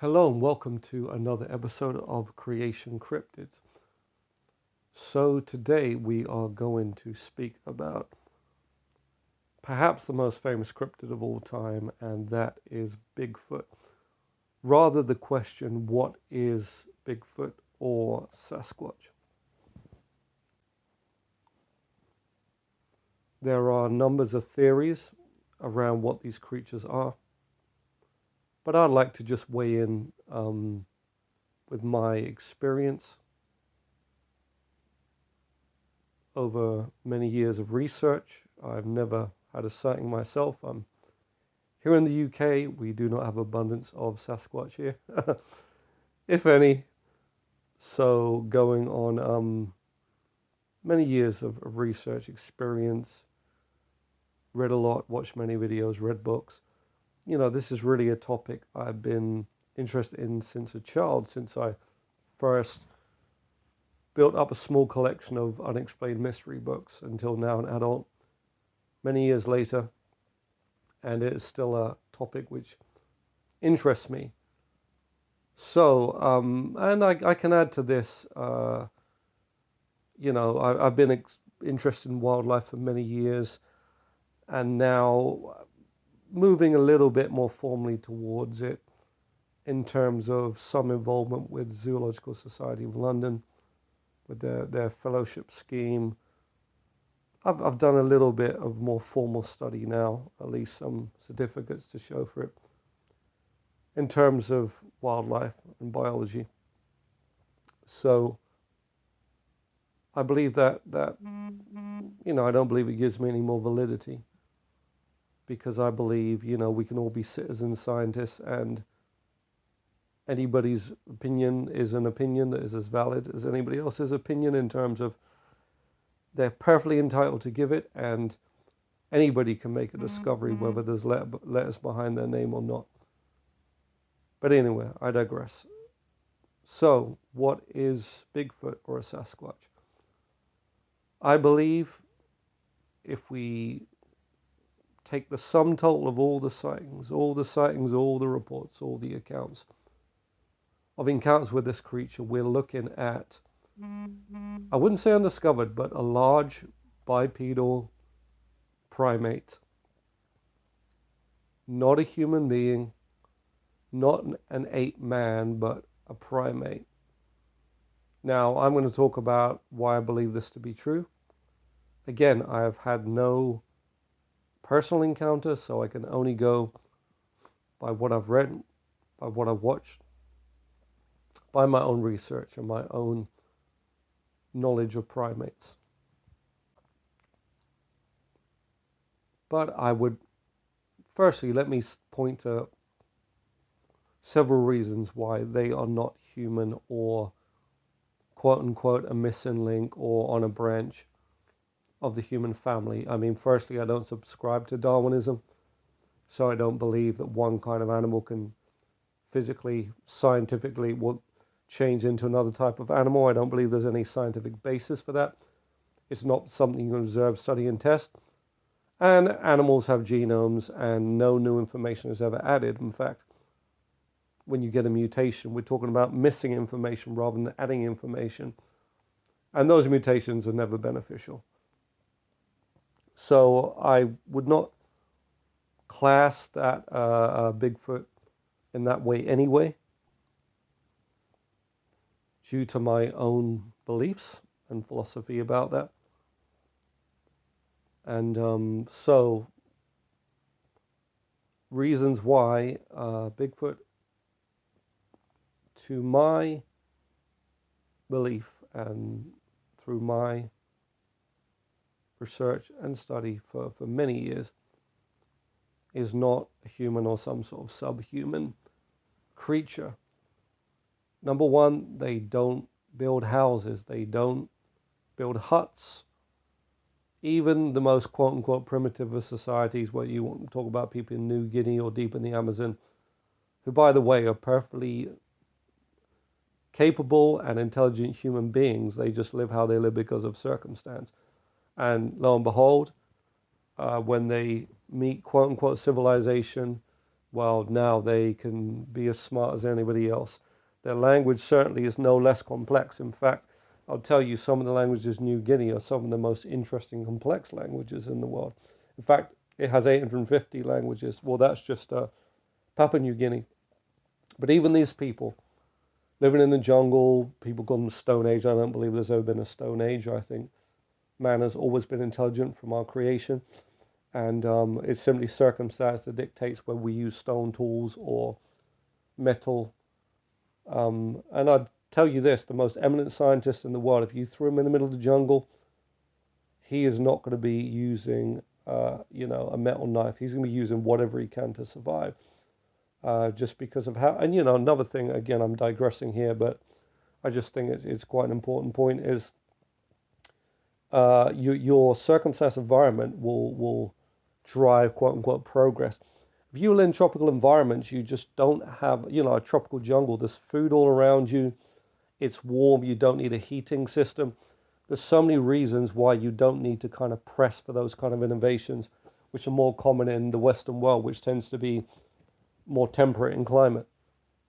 Hello and welcome to another episode of Creation Cryptids. So today we are going to speak about perhaps the most famous cryptid of all time, and that is Bigfoot. Rather the question, what is Bigfoot or Sasquatch? There are numbers of theories around what these creatures are, but I'd like to just weigh in with my experience over many years of research. I've never had a sighting myself. Here in the UK, we do not have abundance of Sasquatch here, if any. So going on many years of research experience, read a lot, watched many videos, read books. You know, this is really a topic I've been interested in since a child, since I first built up a small collection of unexplained mystery books until now an adult, many years later, and it is still a topic which interests me. So, and I can add to this, I've been interested in wildlife for many years, and now moving a little bit more formally towards it in terms of some involvement with Zoological Society of London, with their fellowship scheme. I've done a little bit of more formal study now, at least some certificates to show for it, in terms of wildlife and biology. So I believe that I don't believe it gives me any more validity, because I believe, we can all be citizen scientists, and anybody's opinion is an opinion that is as valid as anybody else's opinion, in terms of they're perfectly entitled to give it, and anybody can make a discovery whether there's letters behind their name or not. But anyway, I digress. So, what is Bigfoot or a Sasquatch? I believe if we take the sum total of all the sightings, all the reports, all the accounts of encounters with this creature, we're looking at, I wouldn't say undiscovered, but a large bipedal primate. Not a human being, not an ape man, but a primate. Now, I'm going to talk about why I believe this to be true. Again, I have had no personal encounter, so I can only go by what I've read, by what I've watched, by my own research and my own knowledge of primates. But I would, firstly, let me point to several reasons why they are not human, or quote-unquote a missing link, or on a branch of the human family. I mean, firstly, I don't subscribe to Darwinism, so I don't believe that one kind of animal can physically, scientifically, will change into another type of animal. I don't believe there's any scientific basis for that. It's not something you can observe, study, and test. And animals have genomes, and no new information is ever added. In fact, when you get a mutation, we're talking about missing information rather than adding information. And those mutations are never beneficial. So I would not class that Bigfoot in that way anyway, due to my own beliefs and philosophy about that. And so reasons why Bigfoot, to my belief and through my research and study for many years, is not a human or some sort of subhuman creature. Number one, they don't build houses. They don't build huts. Even the most quote-unquote primitive of societies, where you talk about people in New Guinea or deep in the Amazon, who, by the way, are perfectly capable and intelligent human beings. They just live how they live because of circumstance. And lo and behold, when they meet quote-unquote civilization, well, now they can be as smart as anybody else. Their language certainly is no less complex. In fact, I'll tell you, some of the languages in New Guinea are some of the most interesting, complex languages in the world. In fact, it has 850 languages. Well, that's just Papua New Guinea. But even these people, living in the jungle, people call them Stone Age. I don't believe there's ever been a Stone Age. I think man has always been intelligent from our creation. And it's simply circumstance that dictates whether we use stone tools or metal. And I'd tell you this, the most eminent scientist in the world, if you threw him in the middle of the jungle, he is not going to be using, a metal knife. He's going to be using whatever he can to survive. Just because of how, and another thing, again, I'm digressing here, but I just think it's quite an important point is your circumstance environment will drive quote unquote progress. If you live in tropical environments, you just don't have, a tropical jungle. There's food all around you. It's warm. You don't need a heating system. There's so many reasons why you don't need to kind of press for those kind of innovations, which are more common in the Western world, which tends to be more temperate in climate.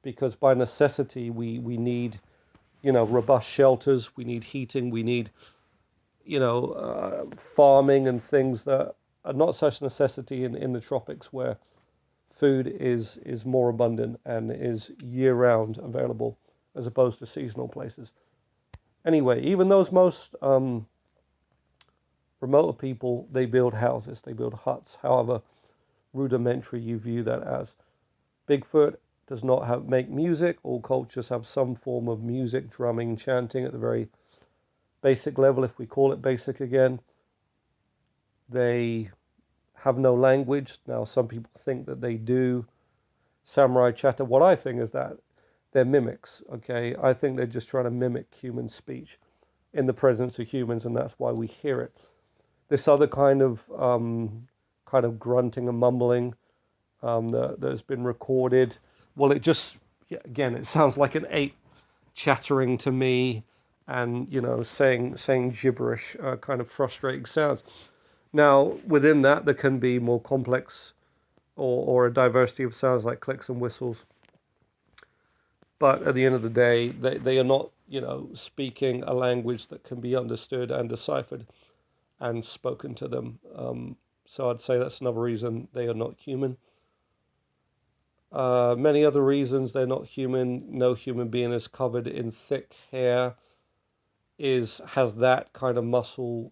Because by necessity, we need, robust shelters. We need heating. We need, farming and things that are not such necessity in the tropics where food is more abundant and is year-round available as opposed to seasonal places. Anyway, even those most remote people, they build houses, they build huts, however rudimentary you view that as. Bigfoot does not make music. All cultures have some form of music, drumming, chanting at the very basic level, if we call it basic again. They have no language. Now, some people think that they do. Samurai chatter. What I think is that they're mimics, okay? I think they're just trying to mimic human speech in the presence of humans, and that's why we hear it. This other kind of grunting and mumbling that has been recorded, well, it just, again, it sounds like an ape chattering to me and, saying gibberish, kind of frustrating sounds. Now, within that, there can be more complex or a diversity of sounds like clicks and whistles. But at the end of the day, they are not, speaking a language that can be understood and deciphered and spoken to them. So I'd say that's another reason they are not human. Many other reasons they're not human. No human being is covered in thick hair, has that kind of muscle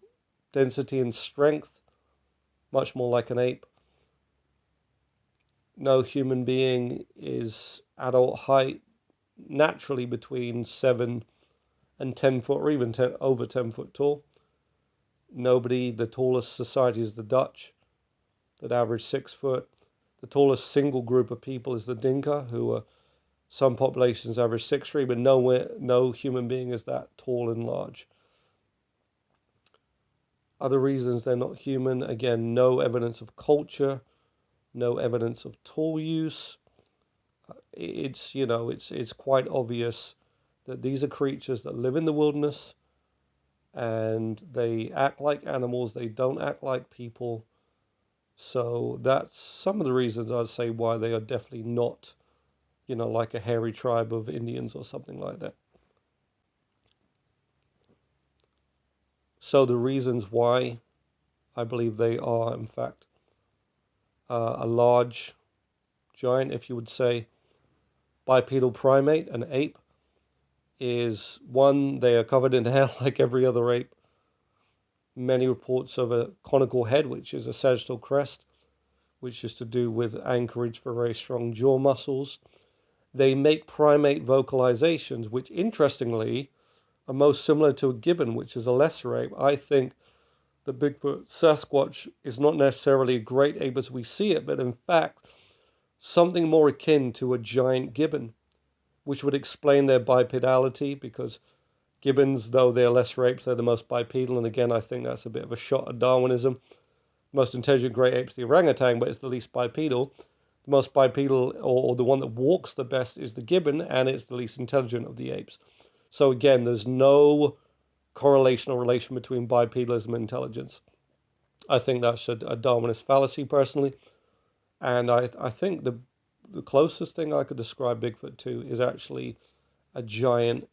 density and strength, much more like an ape. No human being is adult height, naturally between 7 and 10 foot, or even over 10 foot tall. The tallest society is the Dutch, that average 6 foot. The tallest single group of people is the Dinka, who are, some populations average 6'3", but no human being is that tall and large. Other reasons they're not human, again, no evidence of culture, no evidence of tool use. It's quite obvious that these are creatures that live in the wilderness and they act like animals, they don't act like people. So that's some of the reasons I'd say why they are definitely not, like a hairy tribe of Indians or something like that. So the reasons why I believe they are, in fact, a large, giant, if you would say, bipedal primate, an ape, is one, they are covered in hair like every other ape. Many reports of a conical head, which is a sagittal crest, which is to do with anchorage for very strong jaw muscles. They make primate vocalizations, which interestingly are most similar to a gibbon, which is a lesser ape. I think the Bigfoot Sasquatch is not necessarily a great ape as we see it, but in fact, something more akin to a giant gibbon, which would explain their bipedality, because gibbons, though they're lesser apes, they're the most bipedal, and again, I think that's a bit of a shot at Darwinism. The most intelligent great ape is the orangutan, but it's the least bipedal. The most bipedal, or the one that walks the best, is the gibbon, and it's the least intelligent of the apes. So again, there's no correlation or relation between bipedalism and intelligence. I think that's a Darwinist fallacy, personally. And I think the the closest thing I could describe Bigfoot to is actually a giant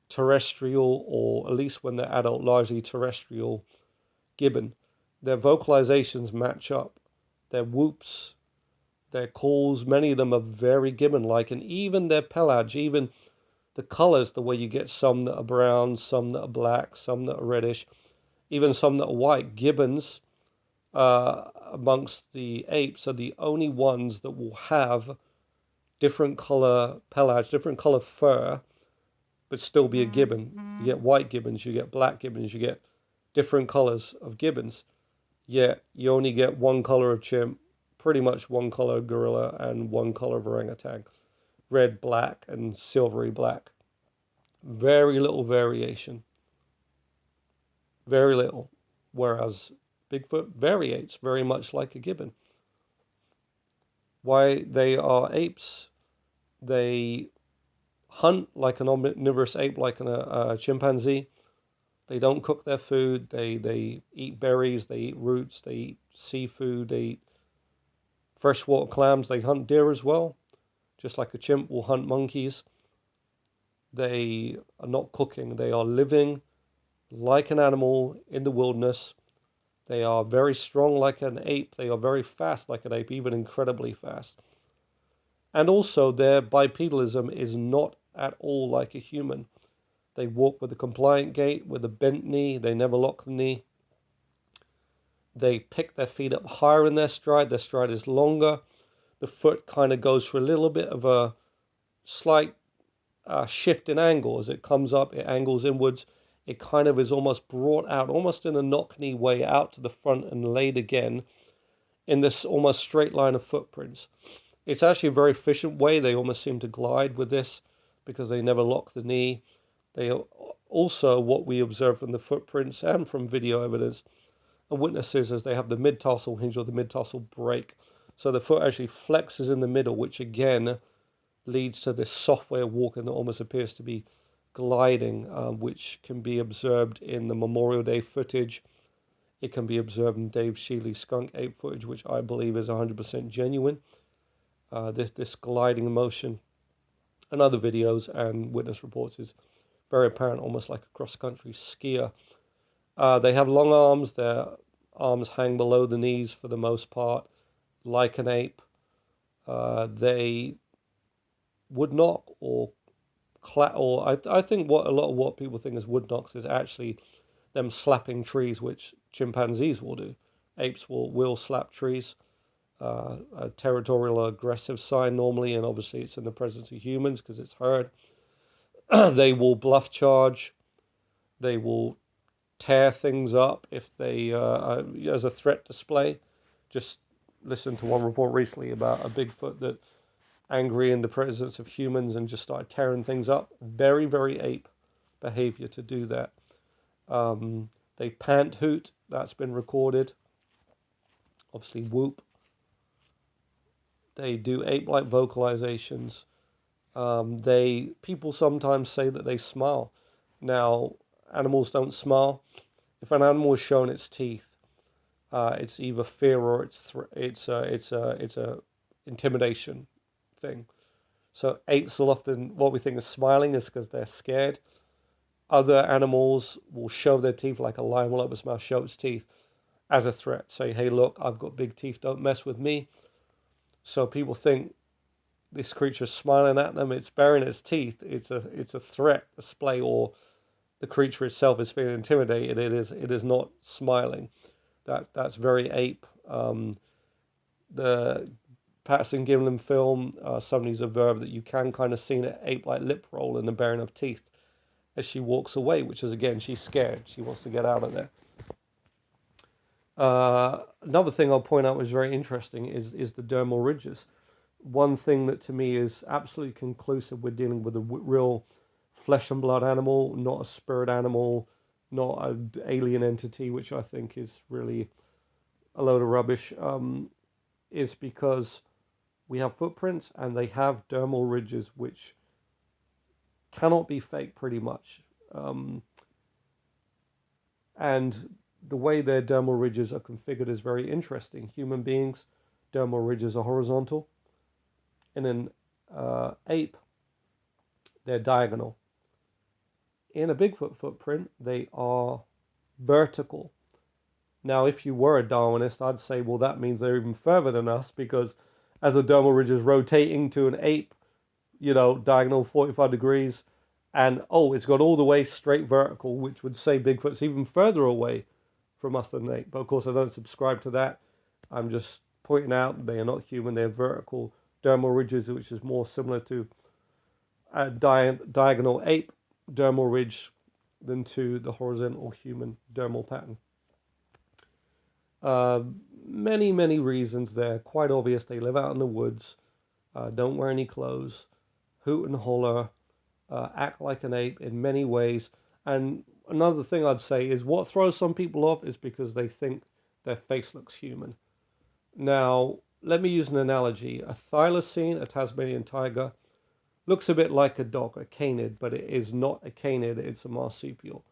terrestrial, or at least when they're adult, largely terrestrial gibbon. Their vocalizations match up. Their whoops, their calls, many of them are very gibbon-like, and even their pelage, even the colors, the way you get some that are brown, some that are black, some that are reddish, even some that are white. Gibbons, amongst the apes, are the only ones that will have different color pelage, different color fur, but still be a gibbon. You get white gibbons, you get black gibbons, you get different colors of gibbons, yet you only get one color of chimp, pretty much one color of gorilla, and one color of orangutan. Red, black, and silvery black. Very little variation. Very little. Whereas Bigfoot variates very much like a gibbon. Why? They are apes. They hunt like an omnivorous ape, like a chimpanzee. They don't cook their food. They eat berries. They eat roots. They eat seafood. They eat freshwater clams. They hunt deer as well, just like a chimp will hunt monkeys. They are not cooking. They are living like an animal in the wilderness. They are very strong like an ape. They are very fast like an ape, even incredibly fast. And also their bipedalism is not at all like a human. They walk with a compliant gait, with a bent knee. They never lock the knee. They pick their feet up higher in their stride. Their stride is longer. The foot kind of goes for a little bit of a slight shift in angle. As it comes up, it angles inwards. It kind of is almost brought out, almost in a knock-knee way, out to the front and laid again in this almost straight line of footprints. It's actually a very efficient way. They almost seem to glide with this because they never lock the knee. They also, what we observe from the footprints and from video evidence and witnesses, is they have the mid-tarsal hinge or the mid-tarsal break. So the foot actually flexes in the middle, which again leads to this software walking that almost appears to be gliding, which can be observed in the Memorial Day footage. It can be observed in Dave Shealy's skunk ape footage, which I believe is 100% genuine. This gliding motion and other videos and witness reports is very apparent, almost like a cross-country skier. They have long arms. Their arms hang below the knees for the most part, like an ape. They wood knock or I think what a lot of what people think is wood knocks is actually them slapping trees, which chimpanzees will do. Apes will slap trees. A territorial aggressive sign normally, and obviously it's in the presence of humans because it's herd. They will bluff charge. They will tear things up if they, as a threat display. Just listened to one report recently about a Bigfoot that angry in the presence of humans and just started tearing things up. Very, very ape behavior to do that. They pant hoot. That's been recorded. Obviously whoop. They do ape-like vocalizations. People sometimes say that they smile. Now, animals don't smile. If an animal is shown its teeth, it's either fear or it's a intimidation thing. So apes will often, what we think is smiling is because they're scared. Other animals will show their teeth, like a lion will open its mouth, show its teeth as a threat. Say, hey, look, I've got big teeth, don't mess with me. So people think this creature's smiling at them, it's baring its teeth, it's a threat display, or the creature itself is feeling intimidated. It is not smiling. That's very ape. The Patterson Gimlin film, somebody's observed that you can kind of see an ape-like lip roll in the baring of teeth as she walks away, which is, again, she's scared. She wants to get out of there. Another thing I'll point out was very interesting is the dermal ridges. One thing that to me is absolutely conclusive, we're dealing with a real flesh and blood animal, not a spirit animal, not an alien entity, which I think is really a load of rubbish, is because we have footprints and they have dermal ridges which cannot be fake pretty much. And the way their dermal ridges are configured is very interesting. Human beings, dermal ridges are horizontal. In an ape, they're diagonal. In a Bigfoot footprint, they are vertical. Now, if you were a Darwinist, I'd say, well, that means they're even further than us, because as the dermal ridge is rotating to an ape, diagonal 45 degrees, and it's got all the way straight vertical, which would say Bigfoot's even further away from us than an ape. But of course, I don't subscribe to that. I'm just pointing out they are not human. They're vertical dermal ridges, which is more similar to a diagonal ape dermal ridge than to the horizontal human dermal pattern. Many, many reasons there. Quite obvious. They live out in the woods, don't wear any clothes, hoot and holler, act like an ape in many ways. And another thing I'd say is what throws some people off is because they think their face looks human. Now, let me use an analogy. A thylacine, a Tasmanian tiger, looks a bit like a dog, a canid, but it is not a canid, it's a marsupial.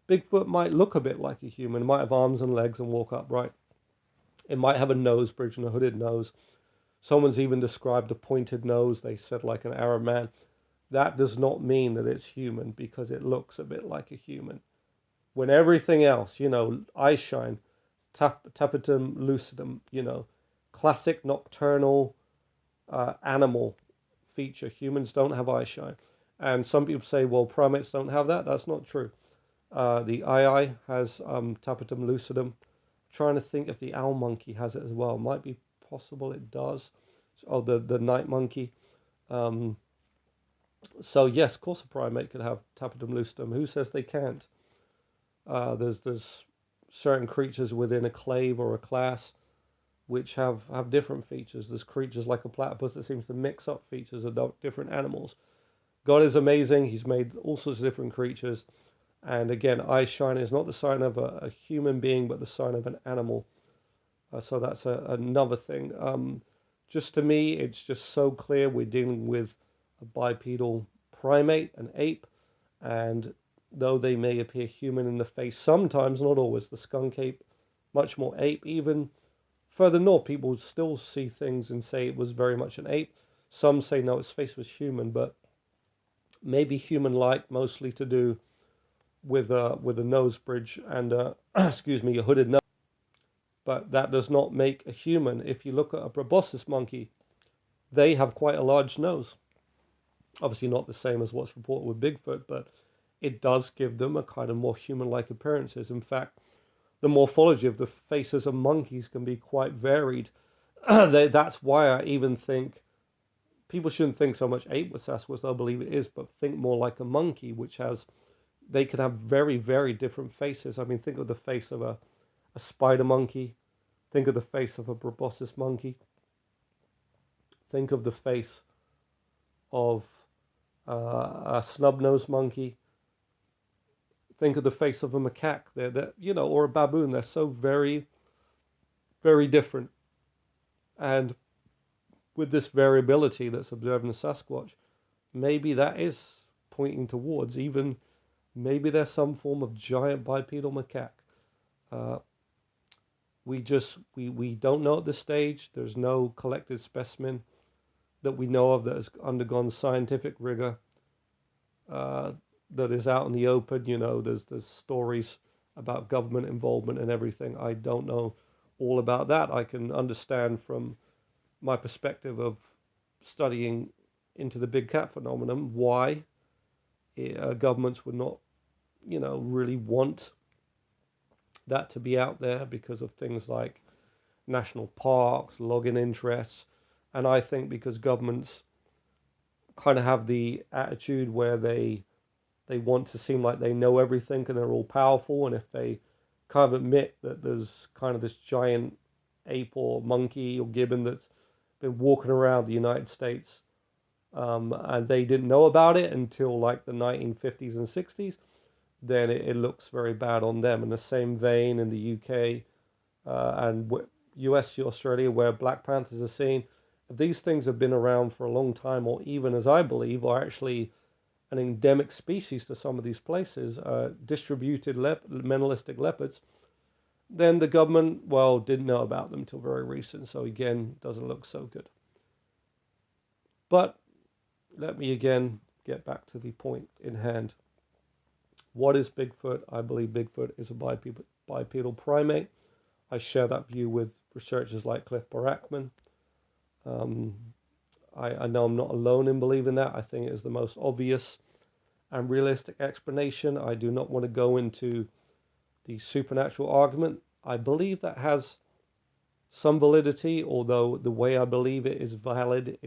Bigfoot might look a bit like a human, might have arms and legs and walk upright. It might have a nose bridge and a hooded nose. Someone's even described a pointed nose, they said, like an Arab man. That does not mean that it's human, because it looks a bit like a human. When everything else, eye shine, tapetum lucidum, classic nocturnal animal feature. Humans don't have eye shine. And some people say, well, primates don't have that. That's not true. The eye has tapetum lucidum. I'm trying to think if the owl monkey has it as well. Might be possible it does. The night monkey. So yes, of course a primate could have tapetum lucidum. Who says they can't? There's certain creatures within a clade or a class which have different features. There's creatures like a platypus that seems to mix up features of different animals. God is amazing. He's made all sorts of different creatures. And again, eye shine is not the sign of a human being, but the sign of an animal. So that's another thing. Just to me, it's just so clear we're dealing with a bipedal primate, an ape, and though they may appear human in the face sometimes, not always, the skunk ape, much more ape. Even further north, people still see things and say it was very much an ape. Some say no, its face was human, but maybe human-like, mostly to do with a nose bridge and a hooded nose. But that does not make a human. If you look at a proboscis monkey, they have quite a large nose. Obviously not the same as what's reported with Bigfoot, but it does give them a kind of more human-like appearances. In fact, the morphology of the faces of monkeys can be quite varied. That's why I even think people shouldn't think so much ape with Sasquatch, they'll believe it is, but think more like a monkey, they can have very, very different faces. I mean, think of the face of a spider monkey. Think of the face of a proboscis monkey. Think of the face of a snub-nosed monkey. Think of the face of a macaque, or a baboon. They're so very, very different. And with this variability that's observed in the Sasquatch, maybe that is pointing towards even maybe there's some form of giant bipedal macaque. We don't know at this stage. There's no collected specimen that we know of that has undergone scientific rigor, that is out in the open. There's stories about government involvement and everything. I don't know all about that. I can understand from my perspective of studying into the big cat phenomenon why governments would not, really want that to be out there because of things like national parks, login interests. And I think because governments kind of have the attitude where they want to seem like they know everything and they're all powerful, and if they kind of admit that there's kind of this giant ape or monkey or gibbon that's been walking around the United States, and they didn't know about it until like the 1950s and 60s, then it looks very bad on them. In the same vein, in the UK and US, Australia, where black panthers are seen, if these things have been around for a long time, or even, as I believe, are actually an endemic species to some of these places, distributed mentalistic leopards, then the government, didn't know about them till very recent. So again, doesn't look so good. But let me again get back to the point in hand. What is Bigfoot? I believe Bigfoot is a bipedal primate. I share that view with researchers like Cliff Barackman. I know I'm not alone in believing that. I think it is the most obvious and realistic explanation. I do not want to go into the supernatural argument. I believe that has some validity, although the way I believe it is valid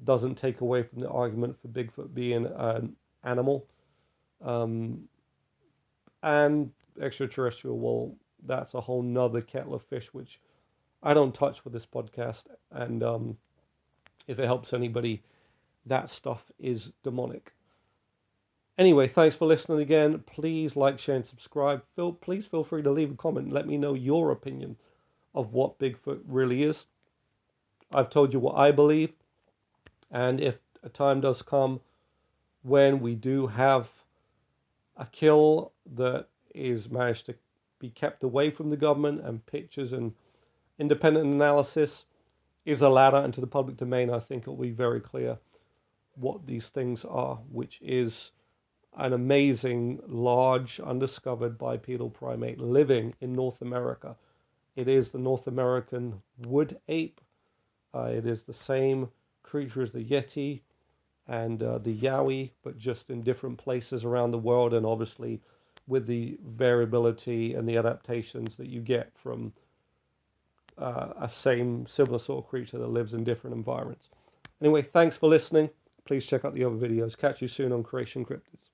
doesn't take away from the argument for Bigfoot being an animal. And extraterrestrial, well, that's a whole nother kettle of fish, which I don't touch with this podcast. And if it helps anybody, that stuff is demonic. Anyway, thanks for listening again. Please like, share, and subscribe. Please feel free to leave a comment and let me know your opinion of what Bigfoot really is. I've told you what I believe. And if a time does come when we do have a kill that is managed to be kept away from the government and pictures and independent analysis is allowed out into the public domain, I think it will be very clear what these things are, which is an amazing, large, undiscovered bipedal primate living in North America. It is the North American wood ape. It is the same creature as the yeti and the yowie, but just in different places around the world, and obviously with the variability and the adaptations that you get from a similar sort of creature that lives in different environments. Anyway, thanks for listening. Please check out the other videos. Catch you soon on Creation Cryptids.